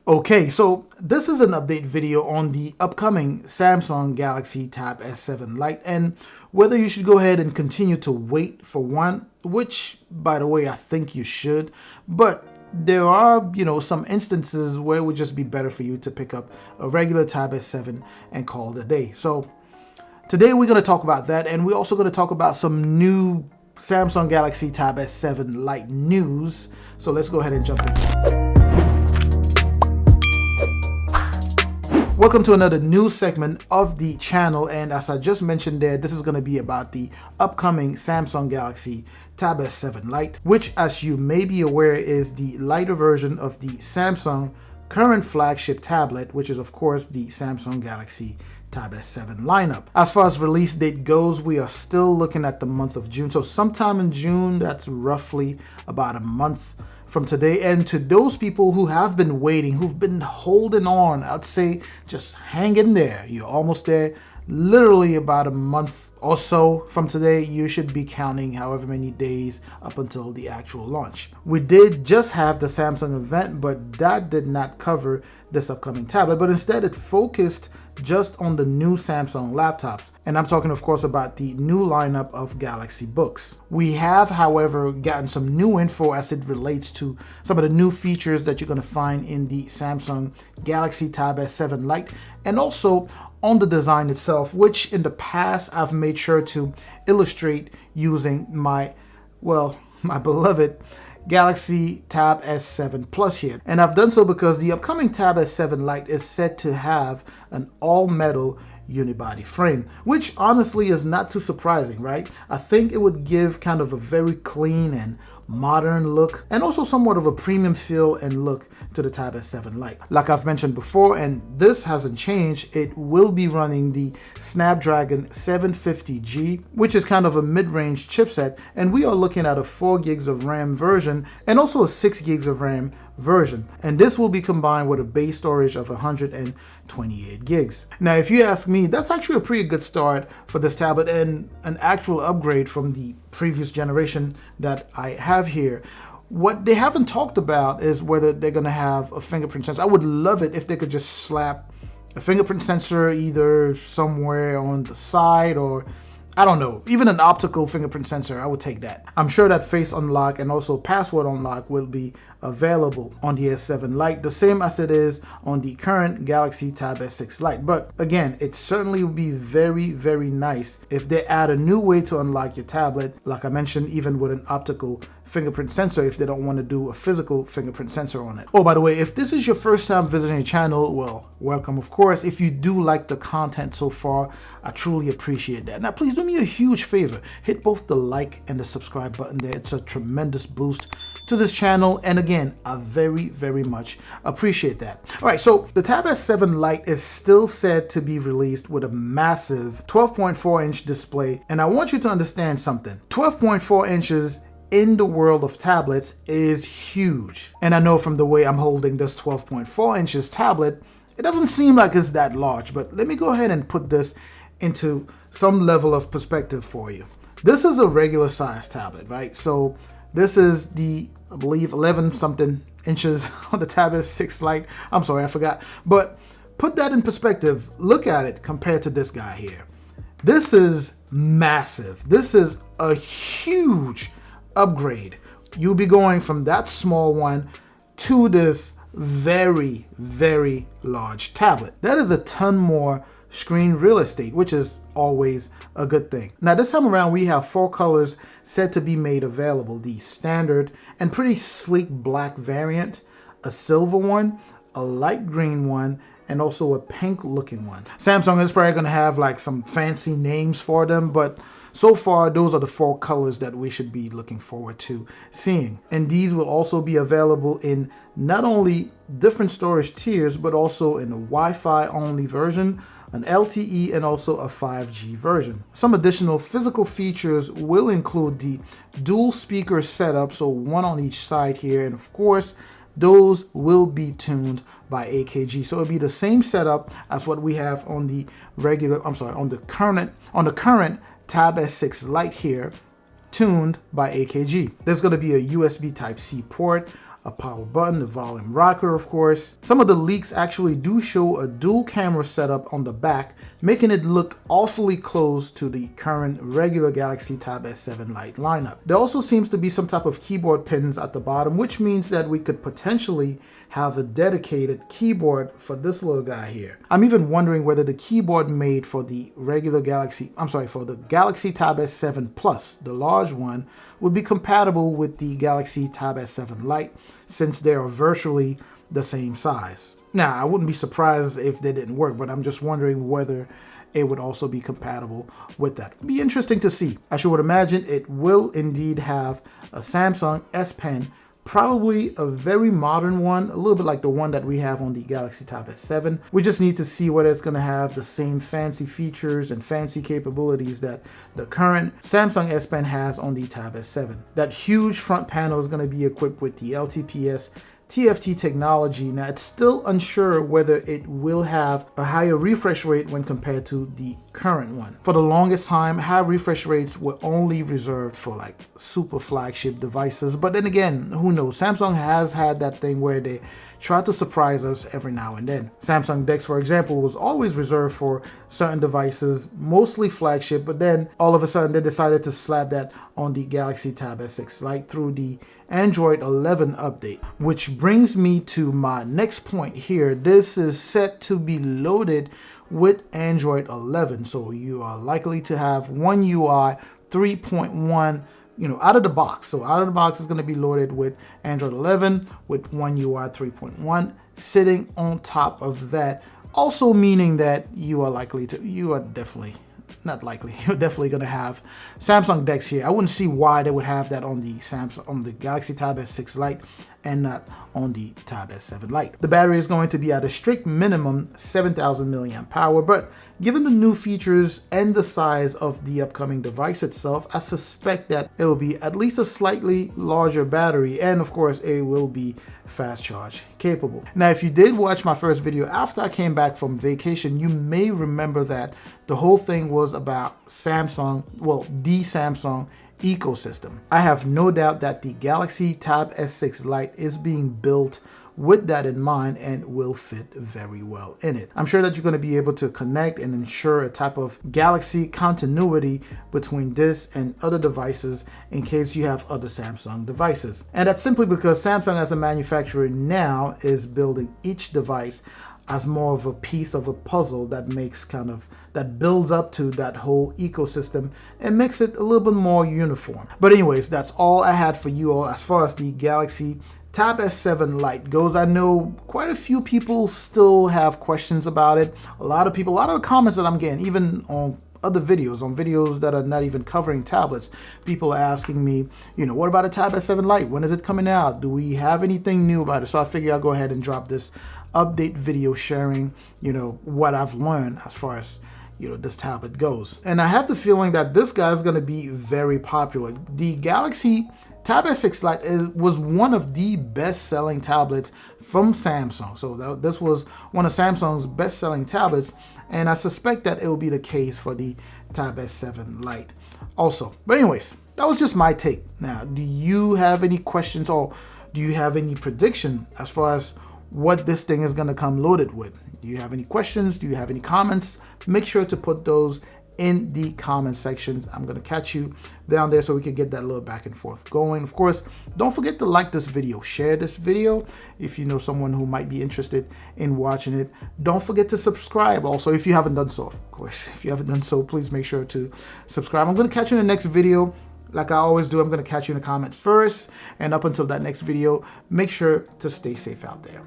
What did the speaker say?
Okay, so this is an update video on the upcoming Samsung Galaxy Tab S7 Lite and whether you should go ahead and continue to wait for one, which by the way, I think you should, but there are, some instances where it would just be better for you to pick up a regular Tab S7 and call it a day. So today we're going to talk about that, and we're also going to talk about some new Samsung Galaxy Tab S7 Lite news. So let's go ahead and jump in. Welcome to another news segment of the channel, and as I just mentioned there, this is going to be about the upcoming Samsung Galaxy Tab S7 Lite, which, as you may be aware, is the lighter version of the Samsung current flagship tablet, which is of course the Samsung Galaxy Tab S7 lineup. As far as release date goes, we are still looking at the month of June, so sometime in June. That's roughly about a month from today. And to those people who have been waiting, who've been holding on, I'd say just hang in there. You're almost there. Literally about a month or so from today, you should be counting however many days up until the actual launch. We did just have the Samsung event, but that did not cover this upcoming tablet, but instead it focused just on the new Samsung laptops. And I'm talking, of course, about the new lineup of Galaxy Books. We have, however, gotten some new info as it relates to some of the new features that you're going to find in the Samsung Galaxy Tab S7 Lite, and also on the design itself, which in the past I've made sure to illustrate using my beloved Galaxy Tab S7 Plus here. And I've done so because the upcoming Tab S7 Lite is set to have an all-metal unibody frame, which honestly is not too surprising, right? I think it would give kind of a very clean and modern look, and also somewhat of a premium feel and look to the Tab S7 Lite. Like I've mentioned before, and this hasn't changed, it will be running the Snapdragon 750G, which is kind of a mid-range chipset, and we are looking at a 4 gigs of RAM version and also a 6 gigs of RAM version, and this will be combined with a base storage of 128 gigs. Now, if you ask me, that's actually a pretty good start for this tablet and an actual upgrade from the previous generation that I have here. What they haven't talked about is whether they're going to have a fingerprint sensor. I would love it if they could just slap a fingerprint sensor either somewhere on the side, or I don't know, even an optical fingerprint sensor. I would take that. I'm sure that face unlock and also password unlock will be available on the S7 Lite, the same as it is on the current Galaxy Tab S6 Lite. But again, it certainly would be very, very nice if they add a new way to unlock your tablet, like I mentioned, even with an optical fingerprint sensor if they don't want to do a physical fingerprint sensor on it. Oh, by the way, if this is your first time visiting the channel, well, welcome, of course. If you do like the content so far, I truly appreciate that. Now, please do me a huge favor. Hit both the like and the subscribe button there. It's a tremendous boost to this channel, and again, I very, very much appreciate that. All right, so the Tab S7 Lite is still said to be released with a massive 12.4-inch display, and I want you to understand something. 12.4 inches in the world of tablets is huge, and I know from the way I'm holding this 12.4 inches tablet, it doesn't seem like it's that large, but let me go ahead and put this into some level of perspective for you. This is a regular size tablet, right? So this is the, I believe, 11 something inches on the Tab S6 Lite. I'm sorry, I forgot. But put that in perspective. Look at it compared to this guy here. This is massive. This is a huge upgrade. You'll be going from that small one to this very, very large tablet. That is a ton more screen real estate, which is always a good thing. Now, this time around, we have 4 colors set to be made available: the standard and pretty sleek black variant, a silver one, a light green one, and also a pink looking one. Samsung is probably going to have like some fancy names for them, but so far those are the 4 colors that we should be looking forward to seeing. And these will also be available in not only different storage tiers, but also in a Wi-Fi only version, an LTE, and also a 5G version. Some additional physical features will include the dual speaker setup, so one on each side here, and of course those will be tuned by AKG. So it'll be the same setup as what we have on the current Tab S6 Lite here, tuned by AKG. There's going to be a USB Type-C port, a power button, the volume rocker, of course. Some of the leaks actually do show a dual camera setup on the back, making it look awfully close to the current regular Galaxy Tab S7 Lite lineup. There also seems to be some type of keyboard pins at the bottom, which means that we could potentially have a dedicated keyboard for this little guy here. I'm even wondering whether the keyboard made for the regular for the Galaxy Tab S7 Plus, the large one, would be compatible with the Galaxy Tab S7 Lite, since they are virtually the same size. Now, I wouldn't be surprised if they didn't work, but I'm just wondering whether it would also be compatible with that. It'd be interesting to see. As you would imagine, it will indeed have a Samsung S Pen, probably a very modern one, a little bit like the one that we have on the Galaxy Tab S7. We just need to see whether it's going to have the same fancy features and fancy capabilities that the current Samsung S Pen has on the Tab S7. That huge front panel is going to be equipped with the LTPS TFT technology. Now, it's still unsure whether it will have a higher refresh rate when compared to the current one. For the longest time, high refresh rates were only reserved for like super flagship devices. But then again, who knows? Samsung has had that thing where they try to surprise us every now and then. Samsung DeX, for example, was always reserved for certain devices, mostly flagship, but then all of a sudden they decided to slap that on the Galaxy Tab S6 Lite through the Android 11 update. Which brings me to my next point here. This is set to be loaded with Android 11, so you are likely to have One UI 3.1 out of the box. So out of the box is going to be loaded with Android 11 with One UI 3.1 sitting on top of that. Also meaning that you're definitely going to have Samsung DeX here. I wouldn't see why they would have that on the Galaxy Tab S6 Lite and not on the Tab S7 Lite. The battery is going to be at a strict minimum 7,000 milliamp power, but given the new features and the size of the upcoming device itself, I suspect that it will be at least a slightly larger battery, and of course it will be fast charge capable. Now, if you did watch my first video after I came back from vacation, you may remember that the whole thing was about Samsung, the Samsung ecosystem. I have no doubt that the Galaxy Tab S6 Lite is being built with that in mind and will fit very well in it. I'm sure that you're going to be able to connect and ensure a type of Galaxy continuity between this and other devices in case you have other Samsung devices. And that's simply because Samsung as a manufacturer now is building each device as more of a piece of a puzzle that builds up to that whole ecosystem and makes it a little bit more uniform. But anyways, that's all I had for you all as far as the Galaxy Tab S7 Lite goes. I know quite a few people still have questions about it. A lot of the comments that I'm getting, even on other videos, on videos that are not even covering tablets, people are asking me, what about a Tab S7 Lite? When is it coming out? Do we have anything new about it? So I figure I'll go ahead and drop this update video sharing, what I've learned as far as, this tablet goes. And I have the feeling that this guy is going to be very popular. The Galaxy Tab S6 Lite was one of the best-selling tablets from Samsung. So this was one of Samsung's best-selling tablets, and I suspect that it will be the case for the Tab S7 Lite also. But anyways, that was just my take. Now, do you have any questions or do you have any prediction as far as what this thing is going to come loaded with? Do you have any questions? Do you have any comments? Make sure to put those in the comment section. I'm going to catch you down there so we can get that little back and forth going. Of course, don't forget to like this video, share this video if you know someone who might be interested in watching it. Don't forget to subscribe also if you haven't done so. Of course, if you haven't done so, please make sure to subscribe. I'm going to catch you in the next video. Like I always do, I'm going to catch you in the comments first. And up until that next video, make sure to stay safe out there.